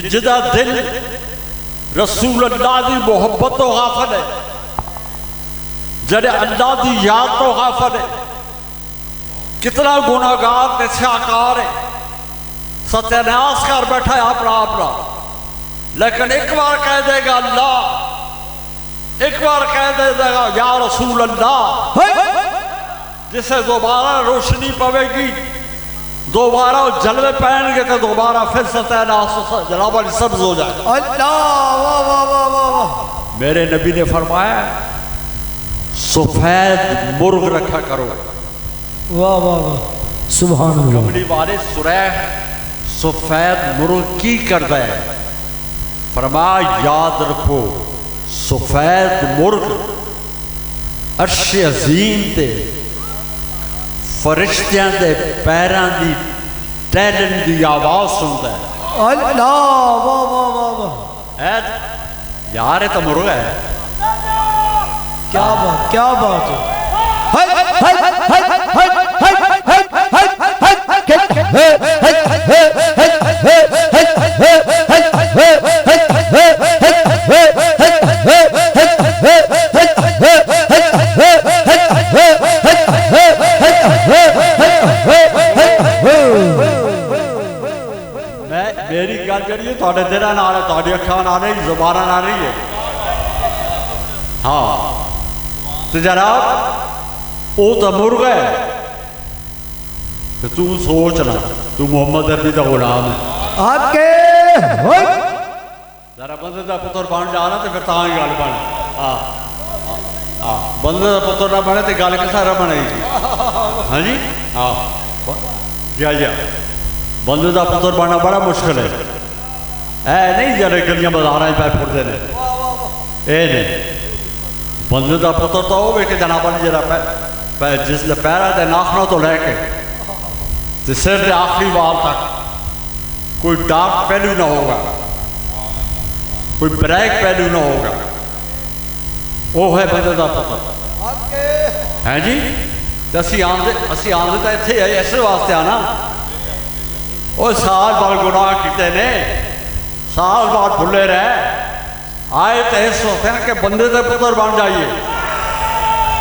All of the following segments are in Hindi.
जिदा दिल रसूल अल्लाह की मोहब्बत तो गाफिल है, जड़े अल्लाह की याद तो गाफिल है। कितना गुनाहगार ते शाहकार है, सत्यानाश कर बैठा है अपना अपना, लेकिन एक बार कह देगा अल्लाह, एक बार कह देगा या रसूल अल्लाह, जिसे दोबारा रोशनी पवेगी, दोबारा जलवे पहनेंगे तो दोबारा फिर सत्यानाश जनाब वाली सब्ज हो जाए। अल्लाह वाह वाह वाह वाह। मेरे नबी ने फरमाया सफेद मुर्ग रखा करो। वाह वाह वाह सुभान अल्लाह। कमली वाले सुरैह सफेद मुर्ग की करता है, फरमाया याद रखो सफेद मुर्ग अर्श अजीम ते फरिश्तियां दे पैरां दी टहलन दी आवाज सुनता है। अल्लाह वाह वाह वाह वाह। यार ये तो मुर्गा है। क्या बात है। मेरी गल जी थोड़े दिल नाल है, थोड़ी अखा नाल नहीं, जुबाना नाल नहीं है। हाँ तो जनाब वो तो मुर्गा है, तो तू सोच ना, तू मोहम्मद अरबी का गुलाम है। आपके जरा बंदे का पुत्र बन जाना तो फिर तां ही गल बने। हाँ हाँ बंदे का पुत्र ना बने तो गल किस तरह बनेगी। हाँ जी हाँ जा बंदे का पुत्र बनना बड़ा मुश्किल है। नहीं जरे गलियां बाजारा पै फुटते हैं, नहीं बंदे का पुत्र तो हो कि जनाब जरा जिसले पैरों के नाखनों तो लैके सिर के आखिरी वाल तक कोई डार्क पहलू ना होगा, कोई ब्लैक पहलू ना होगा, वो है बंदे का पुत्र। है जी असी आंदे तो इत्थे इस वास्ते आना, वो साल बाद गुनाह किते ने, साल बाद भुले रहे आए तो इस सोचते हैं कि बंदे के पुत्र बन जाइए।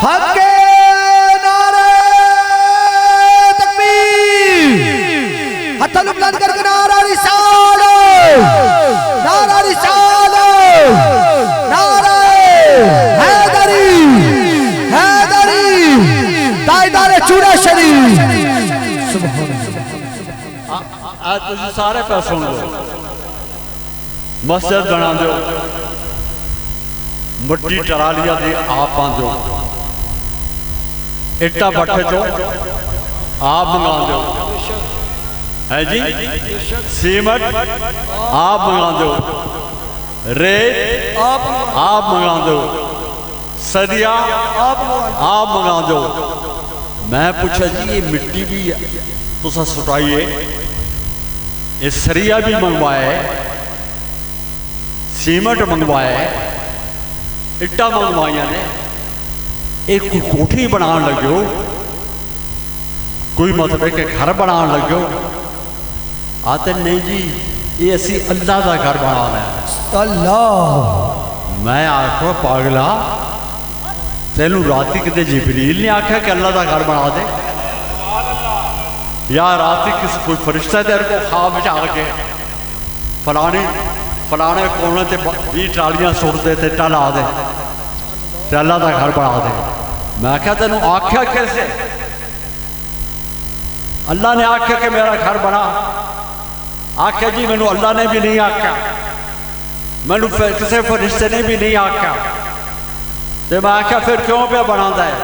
हक़े नारे तकबीर, हथ बुलंद करके नारा रिसालत, नारा रिसालत, नारा हैदरी, हैदरी ताइदार चूड़ा शरीफ। सुभान अल्लाह। आज तुम सारे पे सुन लो, मस्जिद बना दो, मिट्टी टरालिया दी आप बांधो, इट्टा भट्ठे चो आप मंगा दो, है जी सीमेंट आप मंगा दो, रेत आप मंगा दो, सरिया आप मंगा दो। मैं पूछा जी ये मिट्टी भी तुसा सुटाइए, ये सरिया भी मंगवाए, सीमेंट मंगवाए, इट्टा मंगवाइया ने, एक कोठी बनाने लगे, कोई मतलब कि घर बनाने लगे। आते नहीं जी ये असी अल्लाह का घर बनाना है। अल्लाह मैं आखो पागला तेनू राती कितने जिबरील ने आख्या कि अल्लाह का घर बना दे, या राती किसी कोई फरिश्ता तेरे को ख्वाब में आके फलाने कोने से 20 ट्रालियां सुट दे ते ला दे ते अल्लाह का घर बना दे। मैं क्या तेन आख्या कैसे? अल्लाह ने आख्या कि मेरा घर बना। आख्या जी मैनू अल्लाह ने भी नहीं आख्या, मैनू किसी फरिश्ते ने भी नहीं आख्या। तो मैं आख्या फिर क्यों पे बनाता है?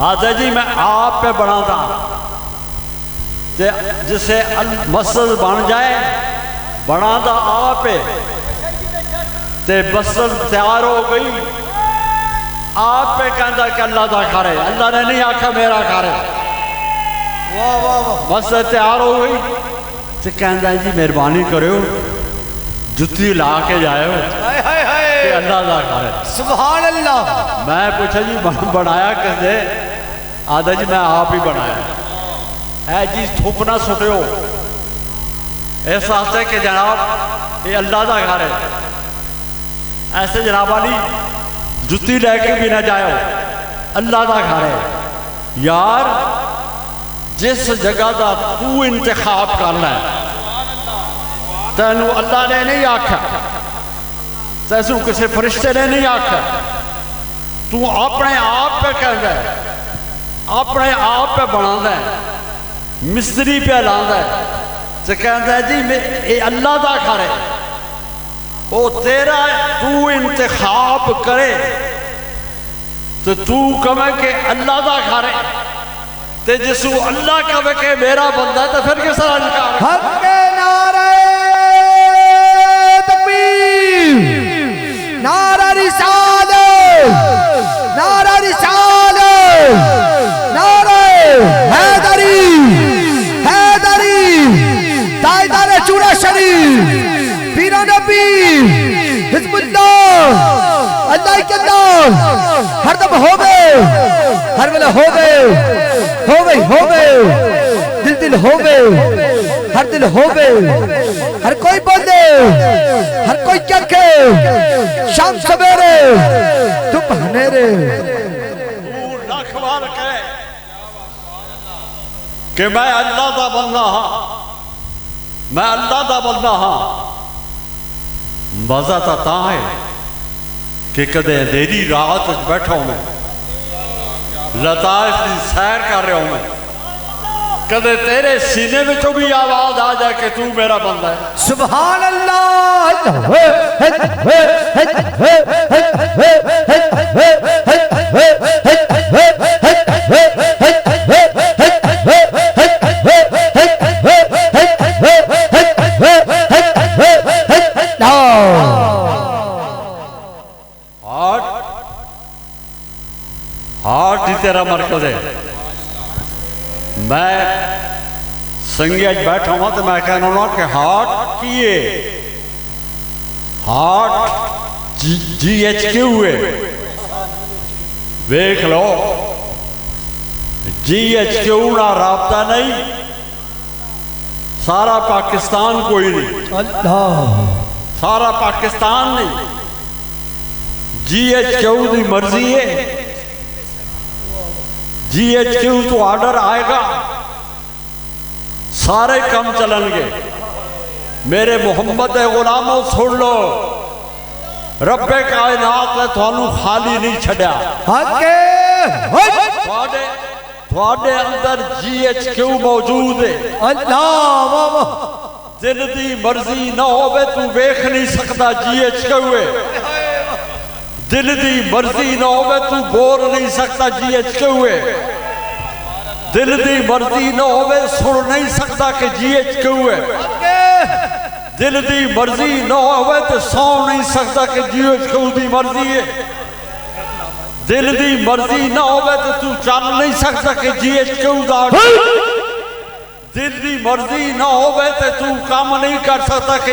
आजा जी मैं आप पे बनाता, जिसे मस्जिद बन जाए बनाता आप है, ते मस्जिद तैयार हो गई आप पे कहता कि अल्लाह का घर है। अल्लाह ने नहीं आख्या मेरा घर है। वाह वाह वाह। मस्जिद तैयार हो गई तो कहता जी मेहरबानी करो जुत्ती ला के जाओ कि अल्लाह का घर है। सुभान अल्लाह। मैं पूछा जी बनाया कैसे? आधा जी मैं आप ही बनाया है जी। थुक ना सुटियो, इस वास्ते कि जनाब ये अल्लाह का घर है। ऐसे जनाब वाली जुत्ती लैके भी ना जाओ, अल्लाह का घर है यार। जिस जगह का तू इंतखाब करना है तेन अल्लाह ने नहीं आख्या, तैसू किसी फरिश्ते ने नहीं आख्या, तू अपने आप पे कहता है, अपने आप पे बना है, मिस्त्री पे लादा है तो कहता है जी ये अल्लाह का घर है। वो तेरा तू इंतखाब करे तो तू कहे कि अल्लाह का घर है, तो जिसू अल्लाह कहे कि मेरा बंदा है तो फिर किस तरह इनकार? हक के नारे तकबीर, नारा रिसालत, नारा रिसालत, नारे हैदरी, हैदरी, ताइदारे चूड़ा शरीफ, पीरा नबी, हिज़्बुल्लाह, अल्लाह के अल्लाह, हर दम हो गए, हर वेला हो गए, हो गई, हो गए, दिल दिल हो गए, हर दिल हो गए, हर कोई बोले, हर कोई क्या कहे, शाम सवेरे तुम हनेरे कि मैं अल्लाह का बंदा हाँ, मैं अल्लाह का बंदा हाँ। मजा तो ता है कि कदे अंधेरी रात बैठा हूं मैं, लताश की सैर कर रहा हूं मैं, कदे तेरे सीने में तो भी आवाज आ जाए कि तू मेरा बंदा है। सुभान अल्लाह। हार्ट ही तेरा मरकज है। मैं संगे बैठा हुआ तो मैं कहना ना कि हार्ट किए, हार्ट GHQ है, देख लो GHQ ना राबता नहीं, सारा पाकिस्तान कोई नहीं, अल्लाह सारा पाकिस्तान नहीं, GHQ की मर्जी है। GHQ तो ऑर्डर आएगा सारे काम चलनगे। मेरे मोहम्मद गुलामों सुन लो, रब्बे कायनात ने थानू खाली नहीं छड़िया। थोड़े अंदर GHQ मौजूद है। अल्लाह वाह वाह। दिल दी मर्जी ना होवे तू वेख नहीं सकता GHQ है। दिल दी मर्जी ना होवे तू बोल नहीं सकता GHQ है। दिल दी मर्जी ना होवे सुन नहीं सकता कि GHQ है। दिल दी मर्जी ना होवे तो सौ नहीं सकता कि GHQ दी मर्जी है। दिल दी मर्जी ना होवे तो तू चल नहीं सकता कि GHQ दा। दिल दी मर्जी ना होवे तो तू काम नहीं कर सकता कि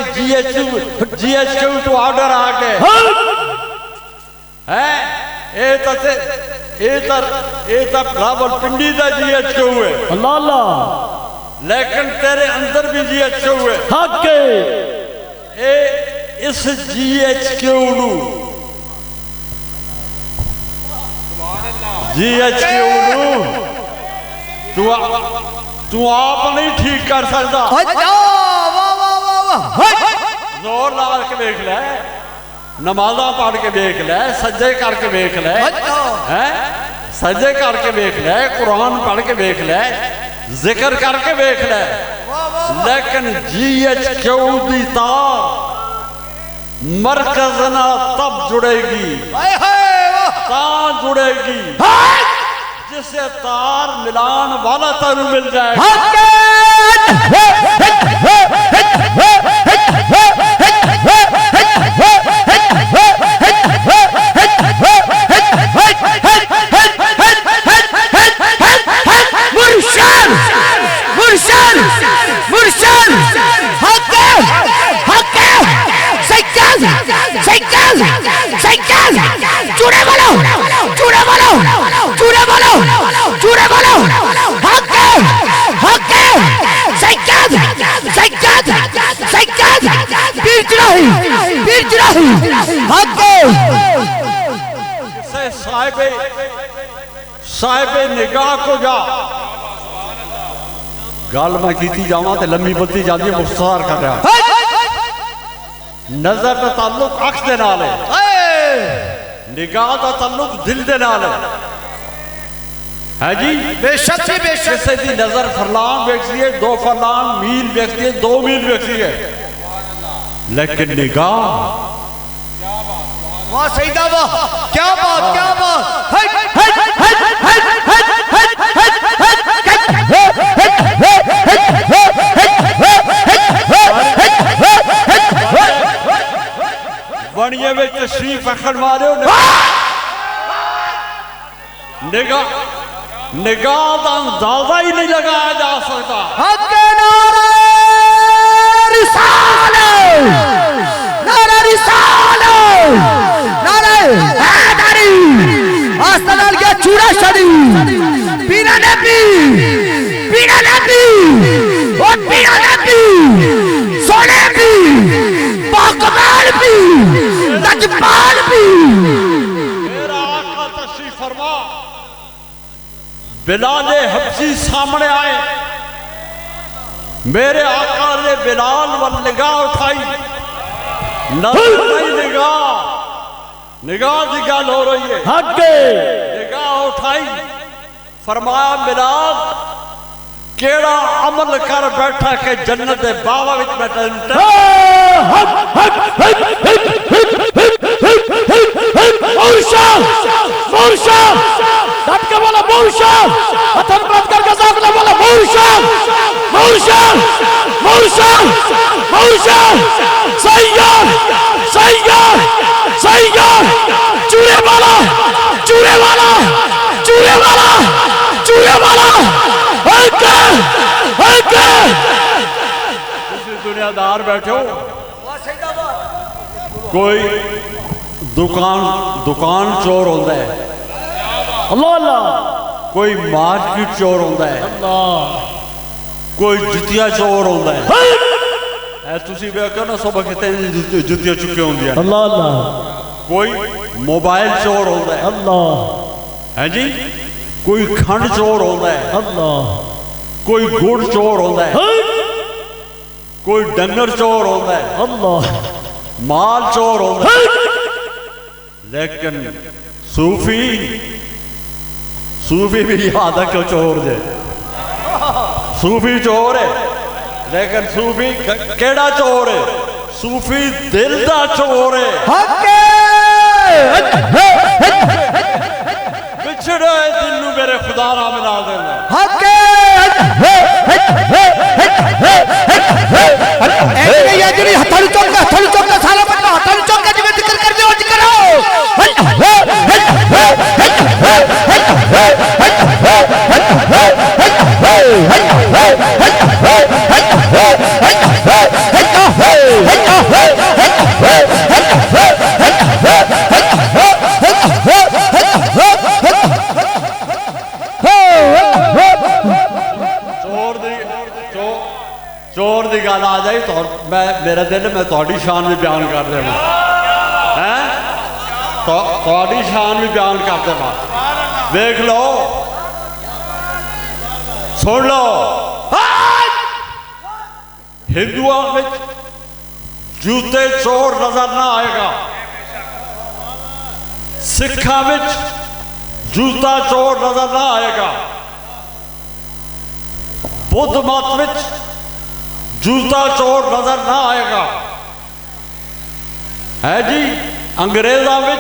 GHQ तो ऑर्डर आ गए है। रावलपिंडी का GHQ है अल्लाह अल्लाह, लेकिन तेरे अंदर भी GHQ है। हक इस GHQ नू तू आप नहीं ठीक कर सकता। जोर ला के देख ले, नमाजा पढ़ के देख ले, सज्जे करके देख ले, सज्जे करके देख ले, कुरान पढ़ के देख ले, जिक्र करके देख ले, लेकिन GHQ दी तार मरकज ना तब जुड़ेगी, तार जुड़ेगी जिसे तार मिलान वाला तारू मिल जाएगा। चूड़े बोलो, चूड़े बोलो, चूड़े बोलो, चूड़े बोलो, हक हक सज्जाद सज्जाद पीर चढ़ाई हक साहिबे निगाह को जा गल मैं की जावा तो लम्मी बदती जाती है मुख्तार कर रहा नजर का ताल्लुक अख दे नाल है निगाह का ताल्लुक दिल दे नाल है जी बेशक जी बेशक किसी की नजर फरलांग वेखती है 2 फरलांग मील वेखती है 2 मील वेखती है लेकिन निगाह वाह सईदा वाह क्या बात बनिए में तशरीफ अखड़ मारे निगाह का अंदाजा ही नहीं लगाया जा सकता चूड़ा छड़ी बिना नबी और बिना नबी सोने भी बाकमाल भी लजपाल भी मेरा आका तशरीफ फरमा बिलाले हब्सी सामने आए मेरे आका ने बिलाल वल निगाह उठाई निगाह की गल हो रही है निगाह उठाई फरमाया बिलाल केड़ा अमल कर बैठा के जन्नत दे बावा विच बैठा दुनियादार बैठे हो कोई दुकान चोर होता है कोई मार्केट चोर होता है कोई जुतिया चोर होता है तुसी वेखो ना सब कितने जुतिया चुके होंगे कोई मोबाइल चोर होता है जी कोई खंड चोर होता है कोई गुड़ चोर होता है कोई डंगर चोर होता है माल चोर होता है लेकिन सूफी भी याद है क्यों चोर दे सूफी चोर है लेकिन सूफी केड़ा चोर है सूफी दिल दा चोर है पिछड़े दिल नू मेरे खुदा ना मिला देना चोर की गल आ जाए तो मैं मेरा दिल मैं थोड़ी शान भी बयान कर देवा है थोड़ी शान भी बयान कर देवा देख लो सुन लो हिंदुओं में जूते चोर नजर ना आएगा सिखा में जूता चोर नजर ना आएगा बुद्ध मत में जूता चोर नजर ना आएगा है जी अंग्रेजा में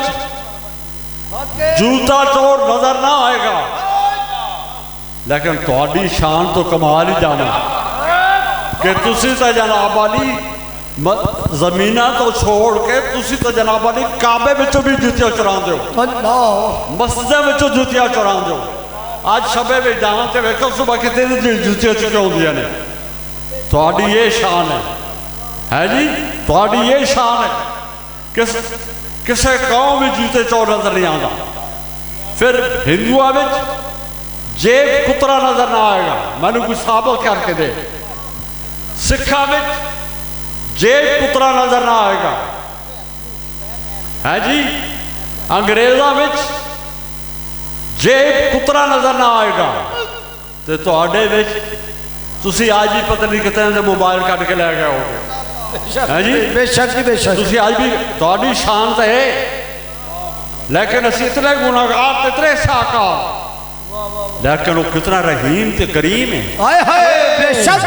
जूता चोर नजर ना आएगा लेकिन थोड़ी शान तो कमाल ही जाना कि तुसी तो जनाब वाली जमीना तो छोड़ के तुसी तो जनाब वाली काबे विचों भी जुतियां चुरांदे हो मस्जिद विचों जुतियां चुरांदे हो आज शबे में जाना तो वेखो सुबह कितने जुतियां चुकी होंदियां ने थोड़ी ये शान है जी थोड़ी ये शान है किसे कौम में जूते चोर नजर नहीं आता फिर हिंदुओं में जेब कुतरा नजर ना आएगा मैंने कुछ साबित करके दे सिखा में जेब पुतरा नजर ना आएगा है जी। अंग्रेजा विच जेब पुतरा नजर ना आएगा तो तुहाडे विच तुसी आज भी पता नहीं कितने मोबाइल कट के लै गए होगे है जी। बेशक जी बेशक। तुसी आज भी तुहाडी शान तो है, लेकिन असी इतने गुनाहगार इतने साकार, लेकिन वो कितना रहीम ते करीम है। हाय हाय बेशक।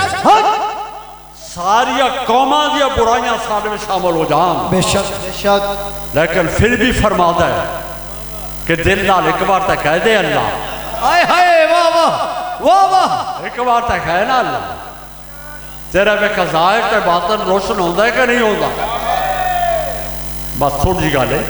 सारिया कौमां दी बुराइयां सारे में शामिल हो जान बेशक बेशक, लेकिन फिर भी फरमाता है कि दिल नाल एक बार तक कह दे अल्लाह। हाय हाय वाह वाह वाह वाह। एक बार तक है ना अल्लाह, तेरा वे ज़ाहिर ते बातन रोशन होता है कि नहीं होता। बस थोड़ी जी गल है।